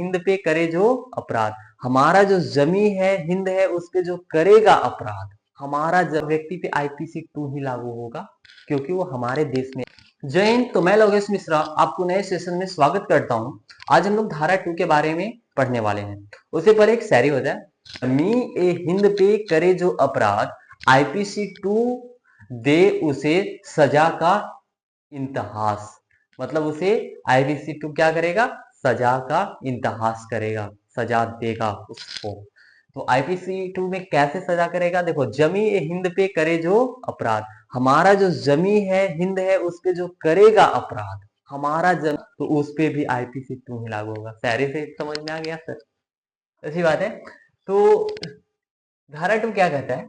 हिंद पे करे जो अपराध, हमारा जो जमी है हिंद है उस पे जो करेगा अपराध, हमारा व्यक्ति पे आईपीसी 2 ही लागू होगा क्योंकि वो हमारे देश में। जय हिंद। तो मैं लोकेश मिश्रा आपको नए सेशन में स्वागत करता हूं। आज हम लोग धारा 2 के बारे में पढ़ने वाले हैं। उससे पहले एक शायरी हो जाए। जमी ए हिंद पे करे जो अपराध, आईपीसी 2 दे उसे सजा का इंतहास। मतलब उसे आईपीसी 2 क्या करेगा? सजा का इंतहास करेगा, सजा देगा उसको। तो आईपीसी 2 में कैसे सजा करेगा? देखो, जमी ए हिंद पे करे जो अपराध, हमारा जो जमी है हिंद है उस पे जो करेगा अपराध, हमारा जमी, तो उस पे भी आईपीसी 2 ही लागू होगा। शायरी से समझ में आ गया सर? ऐसी बात है। तो धारा 2 क्या कहता है?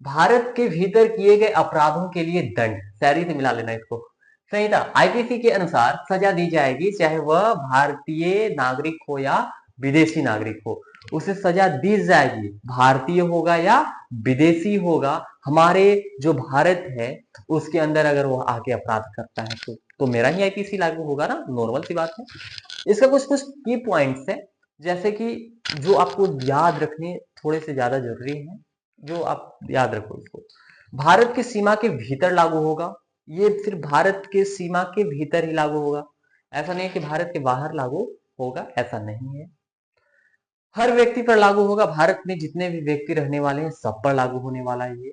भारत के भीतर किए गए अपराधों के लिए दंड, शायरी से मिला लेना इसको। संहिता आईपीसी के अनुसार सजा दी जाएगी, चाहे वह भारतीय नागरिक हो या विदेशी नागरिक हो, उसे सजा दी जाएगी। भारतीय होगा या विदेशी होगा, हमारे जो भारत है उसके अंदर अगर वह आके अपराध करता है तो मेरा ही आईपीसी लागू होगा ना, नॉर्मल सी बात है। इसका कुछ कुछ की पॉइंट्स है, जैसे कि जो आपको याद रखने थोड़े से ज्यादा जरूरी है, जो आप याद रखो इसको। भारत की सीमा के भीतर लागू होगा, ये सिर्फ भारत के सीमा के भीतर ही लागू होगा, ऐसा नहीं है कि भारत के बाहर लागू होगा, ऐसा नहीं है। हर व्यक्ति पर लागू होगा, भारत में जितने भी व्यक्ति रहने वाले हैं सब पर लागू होने वाला है ये।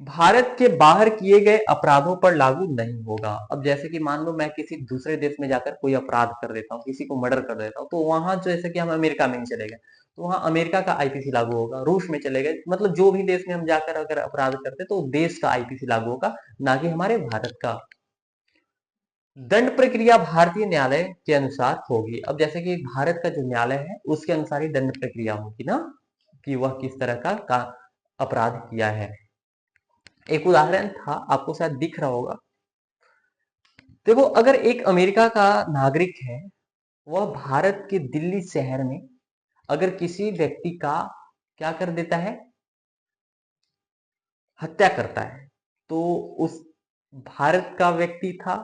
भारत के बाहर किए गए अपराधों पर लागू नहीं होगा। अब जैसे कि मान लो मैं किसी दूसरे देश में जाकर कोई अपराध कर देता हूँ, किसी को मर्डर कर देता हूँ, तो वहां जैसे कि हम अमेरिका में ही चले गए तो वहां अमेरिका का आईपीसी लागू होगा। रूस में चले गए, मतलब जो भी देश में हम जाकर अगर अपराध करते तो देश का आईपीसी लागू होगा, ना कि हमारे भारत का। दंड प्रक्रिया भारतीय न्यायालय के अनुसार होगी। अब जैसे कि भारत का जो न्यायालय है उसके अनुसार ही दंड प्रक्रिया होगी ना, कि वह किस तरह का अपराध किया है। एक उदाहरण था, आपको शायद दिख रहा होगा। देखो, अगर एक अमेरिका का नागरिक है, वह भारत के दिल्ली शहर में अगर किसी व्यक्ति का क्या कर देता है, हत्या करता है, तो उस भारत का व्यक्ति था,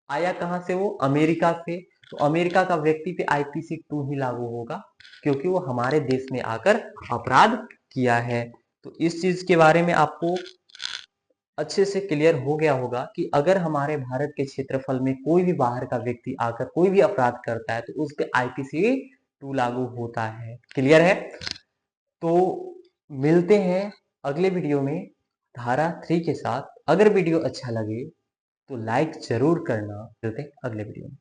आया कहां से? वो अमेरिका से। तो अमेरिका का व्यक्ति पे आईपीसी 2 ही लागू होगा क्योंकि वो हमारे देश में आकर अपराध किया है। तो इस चीज के बारे में आपको अच्छे से क्लियर हो गया होगा कि अगर हमारे भारत के क्षेत्रफल में कोई भी बाहर का व्यक्ति आकर कोई भी अपराध करता है तो उस पर आईपीसी 2 लागू होता है। क्लियर है? तो मिलते हैं अगले वीडियो में धारा 3 के साथ। अगर वीडियो अच्छा लगे तो लाइक जरूर करना। मिलते हैं अगले वीडियो में।